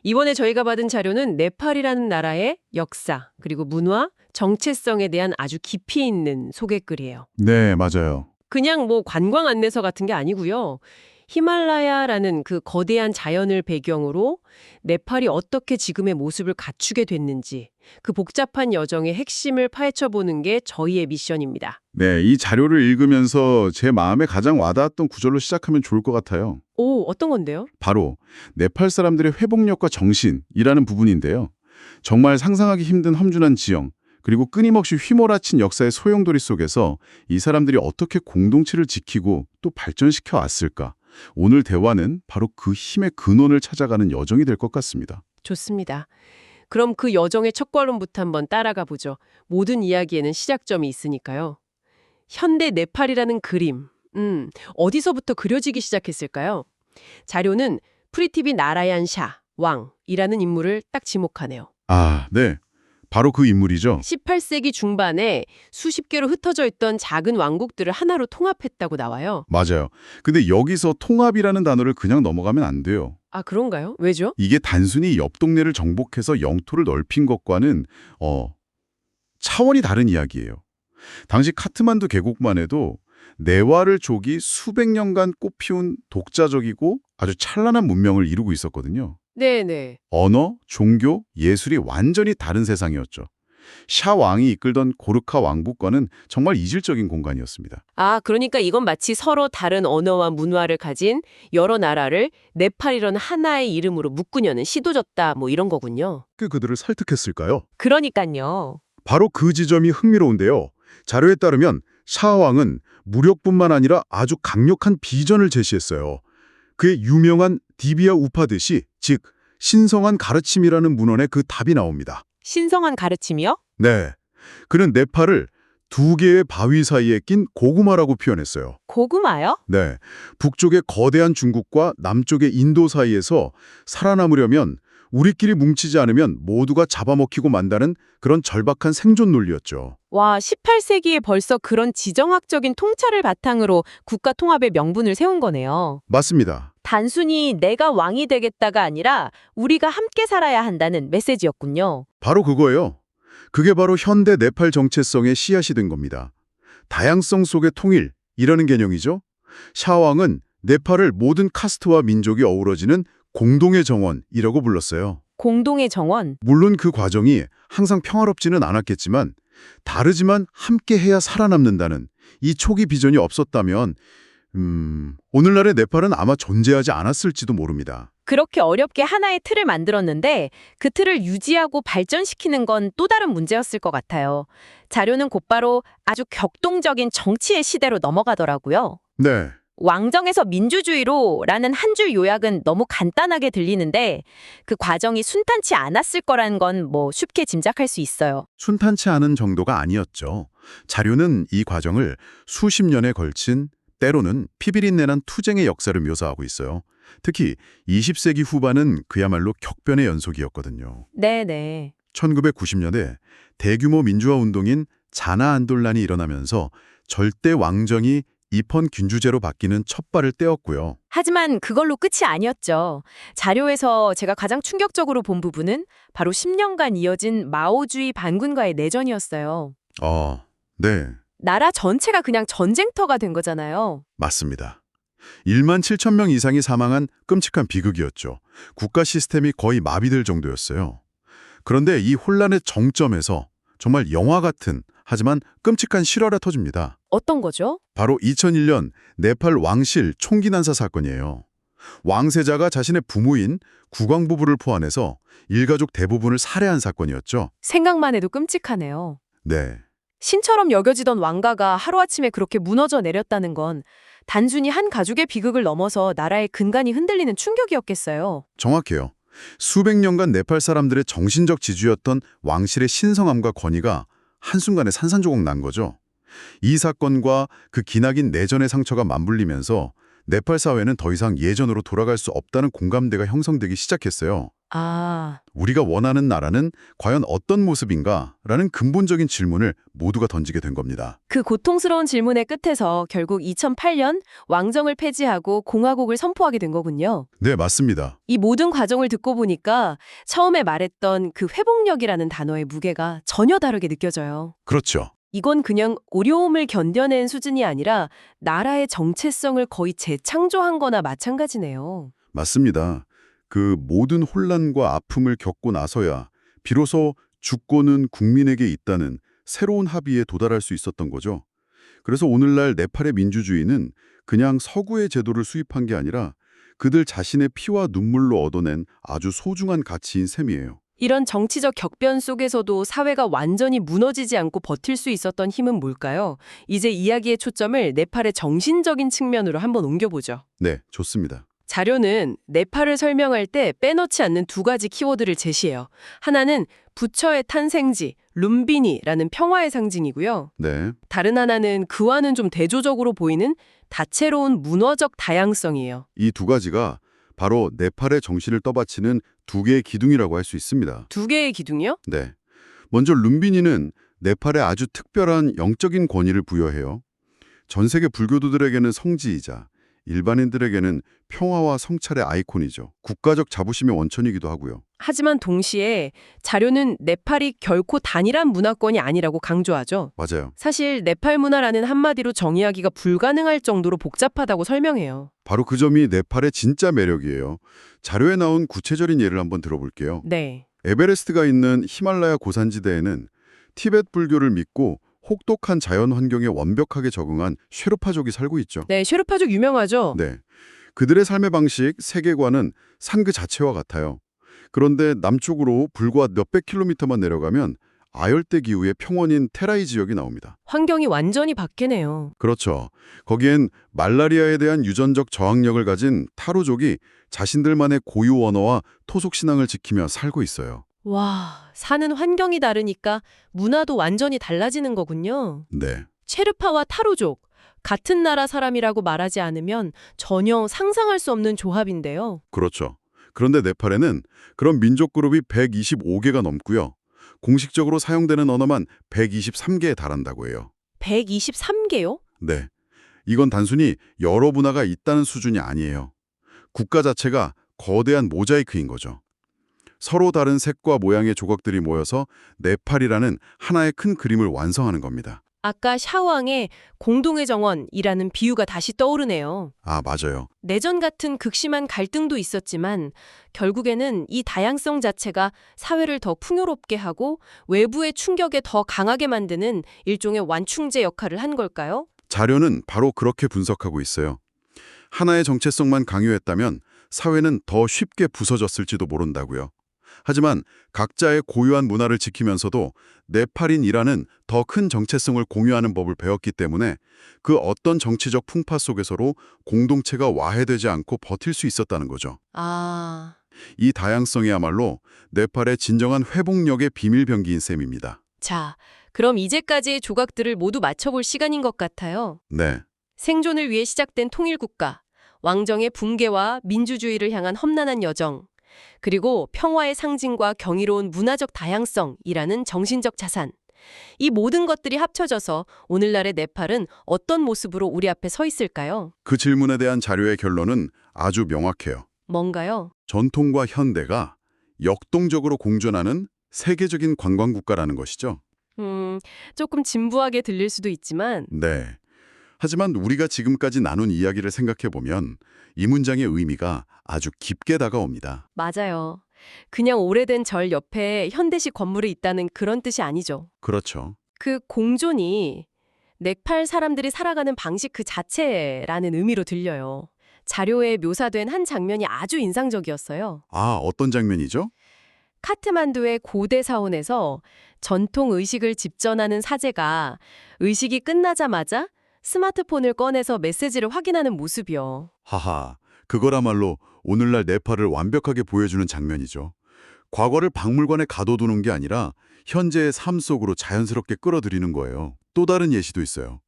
이번에 저희가 받은 자료는 네팔이라는 나라의 역사, 그리고 문화, 정체성에 대한 아주 깊이 있는 소개글이에요. 네, 맞아요. 그냥 뭐 관광 안내서 같은 게 아니고요. 히말라야라는 그 거대한 자연을 배경으로 네팔이 어떻게 지금의 모습을 갖추게 됐는지 그 복잡한 여정의 핵심을 파헤쳐 보는 게 저희의 미션입니다. 네, 이 자료를 읽으면서 제 마음에 가장 와닿았던 구절로 시작하면 좋을 것 같아요. 오, 어떤 건데요? 바로 네팔 사람들의 회복력과 정신이라는 부분인데요. 정말 상상하기 힘든 험준한 지형, 그리고 끊임없이 휘몰아친 역사의 소용돌이 속에서 이 사람들이 어떻게 공동체를 지키고 또 발전시켜 왔을까? 오늘 대화는 바로 그 힘의 근원을 찾아가는 여정이 될 것 같습니다. 좋습니다. 그럼 그 여정의 첫걸음부터 한번 따라가 보죠. 모든 이야기에는 시작점이 있으니까요. 현대 네팔이라는 그림, 어디서부터 그려지기 시작했을까요? 자료는 프리티비 나라얀 샤, 왕이라는 인물을 딱 지목하네요. 아, 네. 바로 그 인물이죠. 18세기 중반에 수십 개로 흩어져 있던 작은 왕국들을 하나로 통합했다고 나와요. 맞아요. 근데 여기서 통합이라는 단어를 그냥 넘어가면 안 돼요. 아, 그런가요? 왜죠? 이게 단순히 옆 동네를 정복해서 영토를 넓힌 것과는 차원이 다른 이야기예요. 당시 카트만두 계곡만 해도 네와르 족이 수백 년간 꽃피운 독자적이고 아주 찬란한 문명을 이루고 있었거든요. 네네. 언어, 종교, 예술이 완전히 다른 세상이었죠. 샤 왕이 이끌던 고르카 왕국과는 정말 이질적인 공간이었습니다. 아, 그러니까 이건 마치 서로 다른 언어와 문화를 가진 여러 나라를 네팔이라는 하나의 이름으로 묶으려는 시도졌다, 뭐 이런 거군요. 그들을 설득했을까요? 그러니까요. 바로 그 지점이 흥미로운데요. 자료에 따르면 샤 왕은 무력뿐만 아니라 아주 강력한 비전을 제시했어요. 그의 유명한 디비아 우파드시, 즉 신성한 가르침이라는 문헌에 그 답이 나옵니다. 신성한 가르침이요? 네, 그는 네팔을 두 개의 바위 사이에 낀 고구마라고 표현했어요. 고구마요? 네, 북쪽의 거대한 중국과 남쪽의 인도 사이에서 살아남으려면 우리끼리 뭉치지 않으면 모두가 잡아먹히고 만다는 그런 절박한 생존 논리였죠. 와, 18세기에 벌써 그런 지정학적인 통찰을 바탕으로 국가 통합의 명분을 세운 거네요. 맞습니다. 단순히 내가 왕이 되겠다가 아니라 우리가 함께 살아야 한다는 메시지였군요. 바로 그거예요. 그게 바로 현대 네팔 정체성의 씨앗이 된 겁니다. 다양성 속의 통일이라는 개념이죠. 샤왕은 네팔을 모든 카스트와 민족이 어우러지는 공동의 정원이라고 불렀어요. 공동의 정원. 물론 그 과정이 항상 평화롭지는 않았겠지만 다르지만 함께해야 살아남는다는 이 초기 비전이 없었다면 오늘날의 네팔은 아마 존재하지 않았을지도 모릅니다. 그렇게 어렵게 하나의 틀을 만들었는데 그 틀을 유지하고 발전시키는 건 또 다른 문제였을 것 같아요. 자료는 곧바로 아주 격동적인 정치의 시대로 넘어가더라고요. 네, 왕정에서 민주주의로라는 한 줄 요약은 너무 간단하게 들리는데 그 과정이 순탄치 않았을 거라는 건 뭐 쉽게 짐작할 수 있어요. 순탄치 않은 정도가 아니었죠. 자료는 이 과정을 수십 년에 걸친 때로는 피비린내난 투쟁의 역사를 묘사하고 있어요. 특히 20세기 후반은 그야말로 격변의 연속이었거든요. 네네. 1990년대 대규모 민주화 운동인 자나 안돌란이 일어나면서 절대 왕정이 입헌 균주제로 바뀌는 첫 발을 떼었고요. 하지만 그걸로 끝이 아니었죠. 자료에서 제가 가장 충격적으로 본 부분은 바로 10년간 이어진 마오주의 반군과의 내전이었어요. 네, 나라 전체가 그냥 전쟁터가 된 거잖아요. 맞습니다. 1만 7천 명 이상이 사망한 끔찍한 비극이었죠. 국가 시스템이 거의 마비될 정도였어요. 그런데 이 혼란의 정점에서 정말 영화 같은 하지만 끔찍한 실화가 터집니다. 어떤 거죠? 바로 2001년 네팔 왕실 총기 난사 사건이에요. 왕세자가 자신의 부모인 국왕부부를 포함해서 일가족 대부분을 살해한 사건이었죠. 생각만 해도 끔찍하네요. 네, 신처럼 여겨지던 왕가가 하루아침에 그렇게 무너져 내렸다는 건 단순히 한 가족의 비극을 넘어서 나라의 근간이 흔들리는 충격이었겠어요. 정확해요. 수백 년간 네팔 사람들의 정신적 지주였던 왕실의 신성함과 권위가 한순간에 산산조각 난 거죠. 이 사건과 그 기나긴 내전의 상처가 맞물리면서 네팔 사회는 더 이상 예전으로 돌아갈 수 없다는 공감대가 형성되기 시작했어요. 아, 우리가 원하는 나라는 과연 어떤 모습인가라는 근본적인 질문을 모두가 던지게 된 겁니다. 그 고통스러운 질문의 끝에서 결국 2008년 왕정을 폐지하고 공화국을 선포하게 된 거군요. 네, 맞습니다. 이 모든 과정을 듣고 보니까 처음에 말했던 그 회복력이라는 단어의 무게가 전혀 다르게 느껴져요. 그렇죠. 이건 그냥 어려움을 견뎌낸 수준이 아니라 나라의 정체성을 거의 재창조한 거나 마찬가지네요. 맞습니다. 그 모든 혼란과 아픔을 겪고 나서야 비로소 주권은 국민에게 있다는 새로운 합의에 도달할 수 있었던 거죠. 그래서 오늘날 네팔의 민주주의는 그냥 서구의 제도를 수입한 게 아니라 그들 자신의 피와 눈물로 얻어낸 아주 소중한 가치인 셈이에요. 이런 정치적 격변 속에서도 사회가 완전히 무너지지 않고 버틸 수 있었던 힘은 뭘까요? 이제 이야기의 초점을 네팔의 정신적인 측면으로 한번 옮겨보죠. 네, 좋습니다. 자료는 네팔을 설명할 때 빼놓지 않는 두 가지 키워드를 제시해요. 하나는 부처의 탄생지, 룸비니라는 평화의 상징이고요. 네, 다른 하나는 그와는 좀 대조적으로 보이는 다채로운 문화적 다양성이에요. 이 두 가지가 바로 네팔의 정신을 떠받치는 두 개의 기둥이라고 할 수 있습니다. 두 개의 기둥이요? 네. 먼저 룸비니는 네팔에 아주 특별한 영적인 권위를 부여해요. 전 세계 불교도들에게는 성지이자 일반인들에게는 평화와 성찰의 아이콘이죠. 국가적 자부심의 원천이기도 하고요. 하지만 동시에 자료는 네팔이 결코 단일한 문화권이 아니라고 강조하죠. 맞아요. 사실 네팔 문화라는 한마디로 정의하기가 불가능할 정도로 복잡하다고 설명해요. 바로 그 점이 네팔의 진짜 매력이에요. 자료에 나온 구체적인 예를 한번 들어볼게요. 네. 에베레스트가 있는 히말라야 고산지대에는 티베트 불교를 믿고 혹독한 자연 환경에 완벽하게 적응한 쉐르파족이 살고 있죠. 네, 쉐르파족 유명하죠? 네. 그들의 삶의 방식, 세계관은 산 그 자체와 같아요. 그런데 남쪽으로 불과 몇백 킬로미터만 내려가면 아열대 기후의 평원인 테라이 지역이 나옵니다. 환경이 완전히 바뀌네요. 그렇죠. 거기엔 말라리아에 대한 유전적 저항력을 가진 타루족이 자신들만의 고유 언어와 토속 신앙을 지키며 살고 있어요. 와, 사는 환경이 다르니까 문화도 완전히 달라지는 거군요. 네. 체르파와 타로족, 같은 나라 사람이라고 말하지 않으면 전혀 상상할 수 없는 조합인데요. 그렇죠. 그런데 네팔에는 그런 민족 그룹이 125개가 넘고요. 공식적으로 사용되는 언어만 123개에 달한다고 해요. 123개요? 네. 이건 단순히 여러 문화가 있다는 수준이 아니에요. 국가 자체가 거대한 모자이크인 거죠. 서로 다른 색과 모양의 조각들이 모여서 네팔이라는 하나의 큰 그림을 완성하는 겁니다. 아까 샤왕의 공동의 정원이라는 비유가 다시 떠오르네요. 아, 맞아요. 내전 같은 극심한 갈등도 있었지만 결국에는 이 다양성 자체가 사회를 더 풍요롭게 하고 외부의 충격에 더 강하게 만드는 일종의 완충제 역할을 한 걸까요? 자료는 바로 그렇게 분석하고 있어요. 하나의 정체성만 강요했다면 사회는 더 쉽게 부서졌을지도 모른다고요. 하지만 각자의 고유한 문화를 지키면서도 네팔인이라는 더 큰 정체성을 공유하는 법을 배웠기 때문에 그 어떤 정치적 풍파 속에서도 공동체가 와해되지 않고 버틸 수 있었다는 거죠. 아, 이 다양성이야말로 네팔의 진정한 회복력의 비밀병기인 셈입니다. 자, 그럼 이제까지의 조각들을 모두 맞춰볼 시간인 것 같아요. 네, 생존을 위해 시작된 통일국가, 왕정의 붕괴와 민주주의를 향한 험난한 여정, 그리고 평화의 상징과 경이로운 문화적 다양성이라는 정신적 자산. 이 모든 것들이 합쳐져서 오늘날의 네팔은 어떤 모습으로 우리 앞에 서 있을까요? 그 질문에 대한 자료의 결론은 아주 명확해요. 뭔가요? 전통과 현대가 역동적으로 공존하는 세계적인 관광국가라는 것이죠. 조금 진부하게 들릴 수도 있지만 네. 하지만 우리가 지금까지 나눈 이야기를 생각해보면 이 문장의 의미가 아주 깊게 다가옵니다. 맞아요. 그냥 오래된 절 옆에 현대식 건물이 있다는 그런 뜻이 아니죠. 그렇죠. 그 공존이 네팔 사람들이 살아가는 방식 그 자체라는 의미로 들려요. 자료에 묘사된 한 장면이 아주 인상적이었어요. 아, 어떤 장면이죠? 카트만두의 고대 사원에서 전통 의식을 집전하는 사제가 의식이 끝나자마자 스마트폰을 꺼내서 메시지를 확인하는 모습이요. 하하, 그거라말로 오늘날 네팔을 완벽하게 보여주는 장면이죠. 과거를 박물관에 가둬두는 게 아니라 현재의 삶 속으로 자연스럽게 끌어들이는 거예요. 또 다른 예시도 있어요.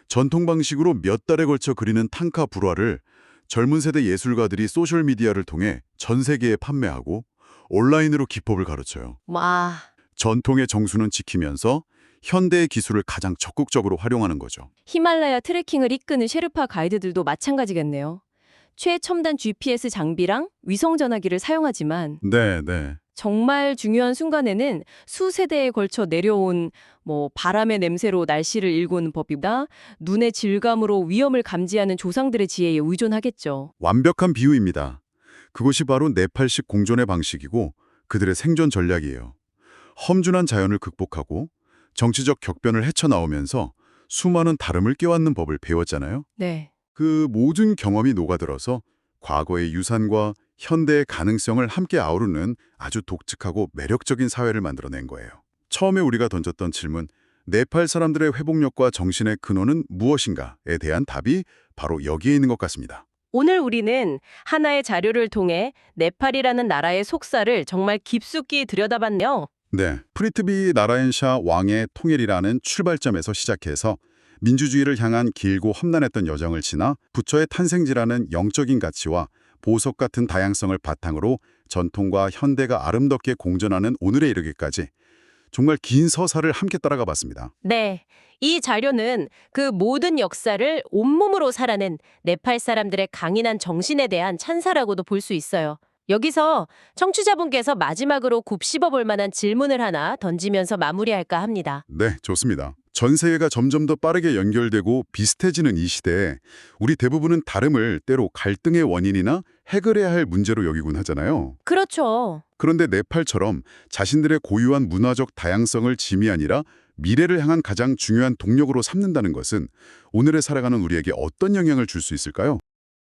전통 방식으로 몇 달에 걸쳐 그리는 탕카 불화를 젊은 세대 예술가들이 소셜미디어를 통해 전 세계에 판매하고 온라인으로 기법을 가르쳐요. 와, 전통의 정수는 지키면서 현대의 기술을 가장 적극적으로 활용하는 거죠. 히말라야 트레킹을 이끄는 셰르파 가이드들도 마찬가지겠네요. 최첨단 GPS 장비랑 위성 전화기를 사용하지만 네, 네. 정말 중요한 순간에는 수세대에 걸쳐 내려온 바람의 냄새로 날씨를 일구는 법이다. 눈의 질감으로 위험을 감지하는 조상들의 지혜에 의존하겠죠. 완벽한 비유입니다. 그것이 바로 네팔식 공존의 방식이고 그들의 생존 전략이에요. 험준한 자연을 극복하고 정치적 격변을 헤쳐나오면서 수많은 다름을 껴안는 법을 배웠잖아요. 네. 그 모든 경험이 녹아들어서 과거의 유산과 현대의 가능성을 함께 아우르는 아주 독특하고 매력적인 사회를 만들어낸 거예요. 처음에 우리가 던졌던 질문, 네팔 사람들의 회복력과 정신의 근원은 무엇인가에 대한 답이 바로 여기에 있는 것 같습니다. 오늘 우리는 하나의 자료를 통해 네팔이라는 나라의 속사를 정말 깊숙이 들여다봤네요. 네, 프리트비 나라엔샤 왕의 통일이라는 출발점에서 시작해서 민주주의를 향한 길고 험난했던 여정을 지나 부처의 탄생지라는 영적인 가치와 보석 같은 다양성을 바탕으로 전통과 현대가 아름답게 공존하는 오늘에 이르기까지 정말 긴 서사를 함께 따라가 봤습니다. 네. 이 자료는 그 모든 역사를 온몸으로 살아낸 네팔 사람들의 강인한 정신에 대한 찬사라고도 볼 수 있어요. 여기서 청취자분께서 마지막으로 곱씹어 볼 만한 질문을 하나 던지면서 마무리할까 합니다. 네, 좋습니다. 전 세계가 점점 더 빠르게 연결되고 비슷해지는 이 시대에 우리 대부분은 다름을 때로 갈등의 원인이나 해결해야 할 문제로 여기곤 하잖아요. 그렇죠. 그런데 네팔처럼 자신들의 고유한 문화적 다양성을 짐이 아니라 미래를 향한 가장 중요한 동력으로 삼는다는 것은 오늘에 살아가는 우리에게 어떤 영향을 줄 수 있을까요?